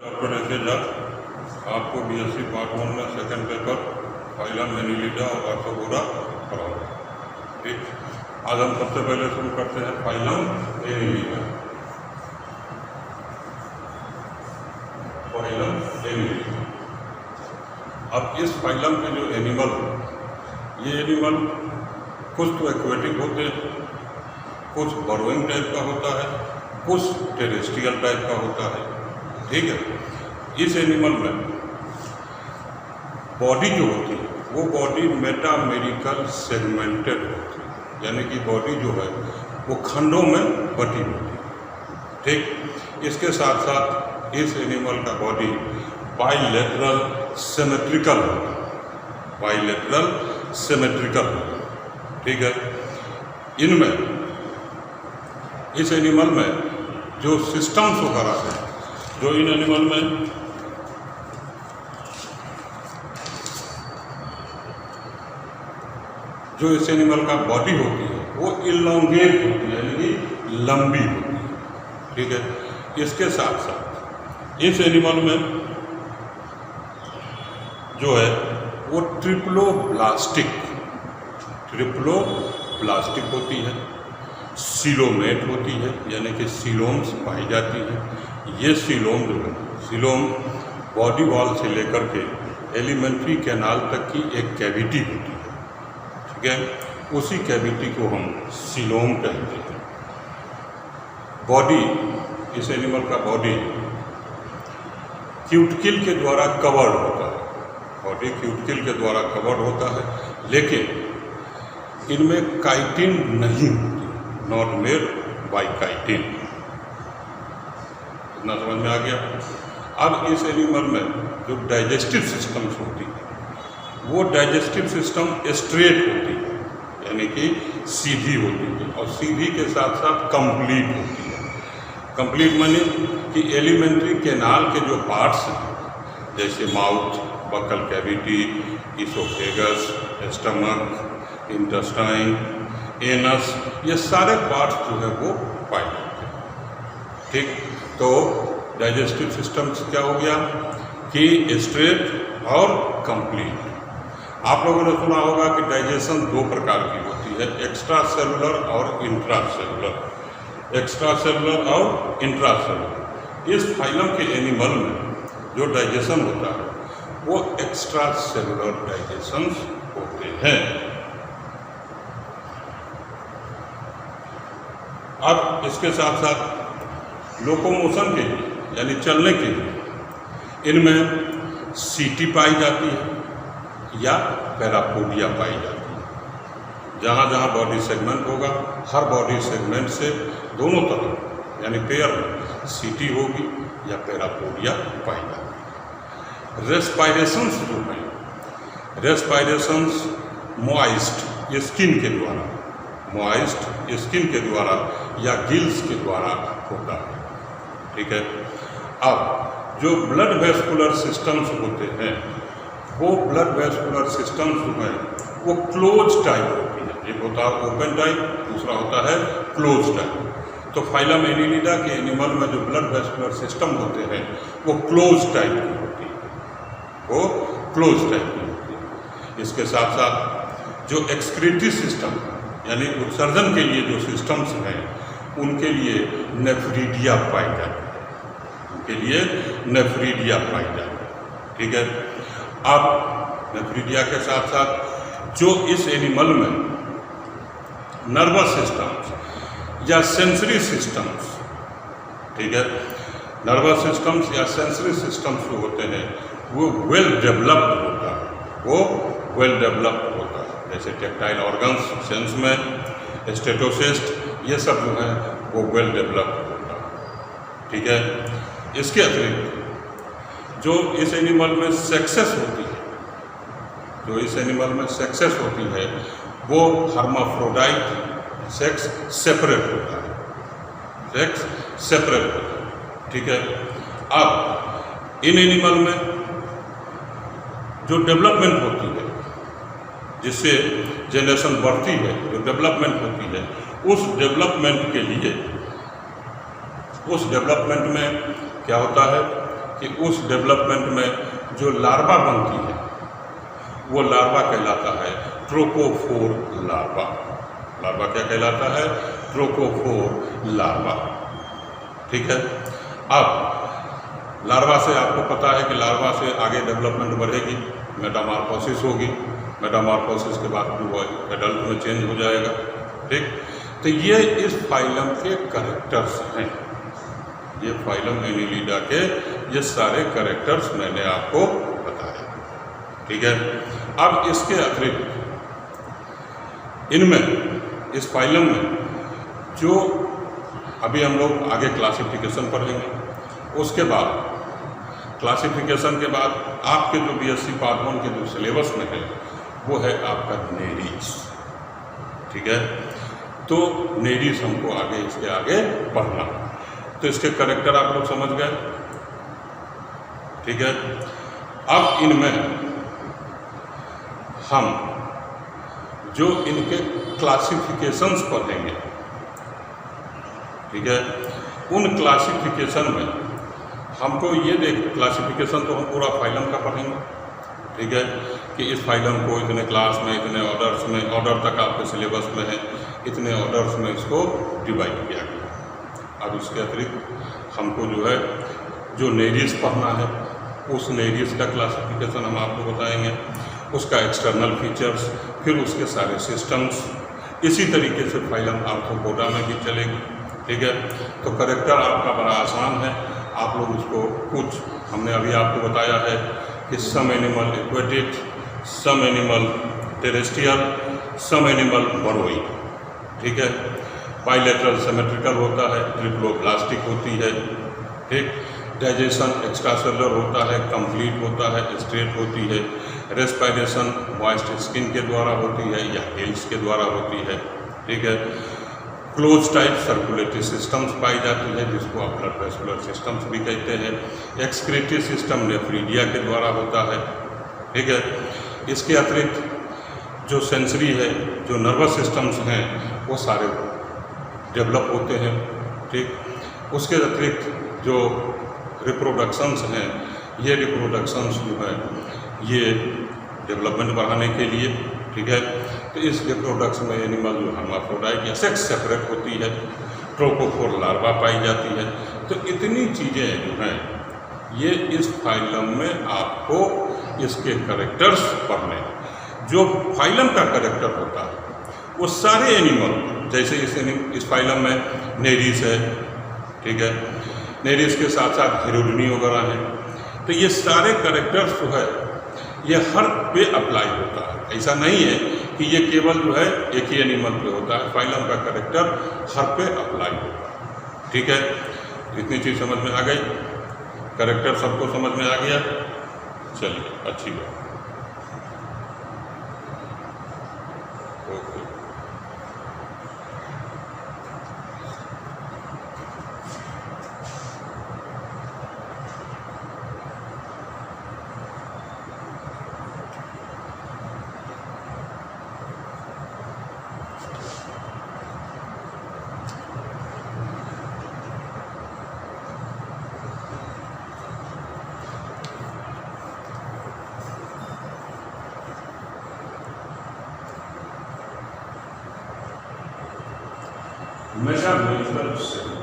Doctor एसेजा आपको BSc part 1 में second paper phylum Annelida और आर्थ्रोपोडा पढ़ाऊंगा। ठीक, आज हम सबसे पहले शुरू करते हैं फाइलम एनिलिडा। Phylum Annelida. अब इस फाइलम के जो एनिमल, ये एनिमल कुछ तो एक्वेटिक होते हैं, कुछ बर्रोइंग टाइप का होता है, कुछ टेरेस्ट्रियल टाइप का होता है। ठीक है, इस एनिमल में बॉडी जो होती है वो बॉडी मेटामेरिकल सेगमेंटेड होती है, यानी कि बॉडी जो है वो खंडों में बटी होती है। ठीक, इसके साथ साथ इस एनिमल का बॉडी बाइलेटरल सिमेट्रिकल होता है, बाइलेटरल सिमेट्रिकल होता है। ठीक है, इनमें इस एनिमल में जो सिस्टम्स वगैरह हैं, जो इन एनिमल में जो इस एनिमल का बॉडी होती है वो इलोंगेट होती है, यानी कि लंबी होती है। ठीक है, इसके साथ साथ इस एनिमल में जो है वो ट्रिप्लोब्लास्टिक होती है, सीलोमेट होती है, यानी कि सीलोम्स पाई जाती है। ये सीलोम जो है, सीलोम बॉडी वॉल से लेकर के एलिमेंट्री कैनाल तक की एक कैविटी होती है। ठीक है, उसी कैविटी को हम सीलोम कहते हैं। बॉडी, इस एनिमल का बॉडी क्यूटिकल के द्वारा कवर्ड होता है, बॉडी क्यूटिकल के द्वारा कवर्ड होता है, लेकिन इनमें काइटिन नहीं होती, नॉट मेड बाय काइटिन। इतना समझ में आ गया। अब इस एनिमल में जो डाइजेस्टिव सिस्टम्स होती है वो डाइजेस्टिव सिस्टम स्ट्रेट होती है, यानी कि सीधी होती है, और सीधी के साथ साथ कंप्लीट होती है। कंप्लीट माने कि एलिमेंट्री कैनाल के जो पार्ट्स हैं, जैसे mouth, buccal cavity, oesophagus, stomach, intestine, anus, ये सारे पार्ट्स जो है वो पाए जाते हैं। ठीक, तो डाइजेस्टिव सिस्टम क्या हो गया कि स्ट्रेट और कंप्लीट। आप लोगों ने सुना होगा कि डाइजेशन दो प्रकार की होती है, एक्स्ट्रा सेलुलर और इंट्रा सेलुलर। एक्स्ट्रा सेलुलर और इंट्रा सेलुलर। इस फाइलम के एनिमल में जो डाइजेशन होता है वो एक्स्ट्रा सेलुलर डाइजेशन होते हैं। अब इसके साथ साथ लोकोमोशन के लिए, यानी चलने के लिए, इनमें सीटी पाई जाती है या पैरापोडिया पाई जाती है। जहाँ जहाँ बॉडी सेगमेंट होगा, हर बॉडी सेगमेंट से दोनों तरफ, यानी पेयर में सीटी होगी या पैरापोडिया पाई जाती है। रेस्पायरेशंस जो है, रेस्पायरेशंस मॉइस्ट स्किन के द्वारा, मॉइस्ट स्किन के द्वारा या गिल्स के द्वारा होता है। ठीक है, अब जो ब्लड वेस्कुलर सिस्टम्स होते हैं वो ब्लड वेस्कुलर सिस्टम्स जो है वो क्लोज टाइप होती है। एक होता है ओपन टाइप, दूसरा होता है क्लोज टाइप। तो फाइलम एनिलिडा के एनिमल में जो ब्लड वेस्कुलर सिस्टम होते हैं वो क्लोज टाइप की होती है, वो क्लोज टाइप की होती है। इसके साथ साथ जो एक्सक्रीटरी सिस्टम, यानी उत्सर्जन के लिए जो सिस्टम्स हैं, उनके लिए नेफ्रीडिया पाई जाती है, उनके लिए नेफ्रीडिया पाई जाती है। ठीक है, अब नेफ्रीडिया के साथ साथ जो इस एनिमल में नर्वस सिस्टम्स या सेंसरी सिस्टम्स, ठीक है, नर्वस सिस्टम्स या सेंसरी सिस्टम्स जो होते हैं वो वेल डेवलप्ड होता है, वो वेल डेवलप्ड होता है। जैसे टेक्टाइल ऑर्गन्स, सेंस में स्टेटोसिस्ट, ये सब जो है वो वेल डेवलप्ड होता है। ठीक है, इसके अतिरिक्त जो इस एनिमल में सेक्सेस होती है, जो इस एनिमल में सेक्सेस होती है वो हर्माफ्रोडाइट सेक्स सेपरेट होता है, सेक्स सेपरेट होता है। ठीक है, अब इन एनिमल में जो डेवलपमेंट होती है, जिससे जनरेशन बढ़ती है, जो डेवलपमेंट होती है, उस डेवलपमेंट के लिए, उस डेवलपमेंट में क्या होता है कि उस डेवलपमेंट में जो लार्वा बनती है वो लार्वा कहलाता है ट्रोकोफोर लार्वा। लार्वा क्या कहलाता है? Trochophore larva. ठीक है। अब लार्वा से आपको पता है कि लार्वा से आगे डेवलपमेंट बढ़ेगी, मेटामॉर्फोसिस होगी, मेटामॉर्फोसिस के बाद वो एडल्ट में चेंज हो जाएगा। ठीक, तो ये इस फाइलम के कैरेक्टर्स हैं, ये फाइलम एनिलिडा के ये सारे कैरेक्टर्स मैंने आपको बताए। ठीक है। अब इसके अतिरिक्त इनमें इस फाइलम में जो अभी हम लोग आगे क्लासिफिकेशन पढ़ेंगे, उसके बाद क्लासिफिकेशन के बाद आपके जो बीएससी पार्ट 1 के जो सिलेबस में है वो है आपका नेरीज। ठीक है। तो नेरीज हमको आगे इसके आगे पढ़ना। तो इसके कैरेक्टर आप लोग समझ गए। ठीक है। अब इनमें हम जो इनके क्लासिफिकेशंस पढ़ेंगे, ठीक है, उन क्लासिफिकेशन में हमको ये क्लासिफिकेशन तो हम पूरा फाइलम का पढ़ेंगे। ठीक है, कि इस फाइलम को इतने क्लास में, इतने ऑर्डर्स में, ऑर्डर तक आपके सिलेबस में है, इतने ऑर्डर्स में इसको डिवाइड किया गया। अब इसके अतिरिक्त हमको जो है जो नेरीज पढ़ना है, उस नेरीज का क्लासिफिकेशन हम आपको बताएंगे, उसका एक्सटर्नल फीचर्स, फिर उसके सारे सिस्टम्स। इसी तरीके से फाइलम आर्थ्रोपोडा में भी चलेगी। ठीक है। तो कैरेक्टर आपका बड़ा आसान है, आप लोग उसको कुछ हमने अभी आपको बताया है कि some animal aquatic, some animal terrestrial, some animal burrowing. ठीक है। बाइलेटरल सिमेट्रिकल होता है, ट्रिप्लोब्लास्टिक होती है। ठीक। डाइजेशन एक्स्ट्रासेलुलर होता है, कंप्लीट होता है, स्ट्रेट होती है। रेस्पिरेशन मॉइस्ट स्किन के द्वारा होती है या हेल्स के द्वारा होती है। ठीक है। क्लोज टाइप सर्कुलेटरी सिस्टम्स पाई जाती है, जिसको आप ब्लड वेस्कुलर सिस्टम्स भी कहते हैं। एक्सक्रीटरी सिस्टम नेफ्रीडिया के द्वारा होता है। ठीक है। इसके अतिरिक्त जो सेंसरी है, जो नर्वस सिस्टम्स हैं, वो सारे डेवलप होते हैं। ठीक। उसके अतिरिक्त जो रिप्रोडक्शंस हैं, ये रिप्रोडक्शंस जो है ये डेवलपमेंट बढ़ाने के लिए। ठीक है। तो इस रिप्रोडक्शन में एनिमल जो हर्माफ्रोडाइट या सेक्स सेपरेट होती है, ट्रोकोफोर लार्वा पाई जाती है। तो इतनी चीज़ें जो हैं ये इस फाइलम में आपको इसके कैरेक्टर्स पढ़ने हैं। जो फाइलम का कैरेक्टर होता है वो सारे एनिमल, जैसे इस फाइलम में नेरीज है। ठीक है। नेरीज के साथ साथ हिरुडनी वगैरह हैं। तो ये सारे कैरेक्टर्स जो है ये हर पे अप्लाई होता है। ऐसा नहीं है कि ये केवल जो है एक ही एनिमल पे होता है, फाइलम का कैरेक्टर हर पे अप्लाई होता है। ठीक है। इतनी चीज़ समझ में आ गई, कैरेक्टर सबको समझ में आ गया। चलिए, अच्छी बात। ओके। measure natural shape.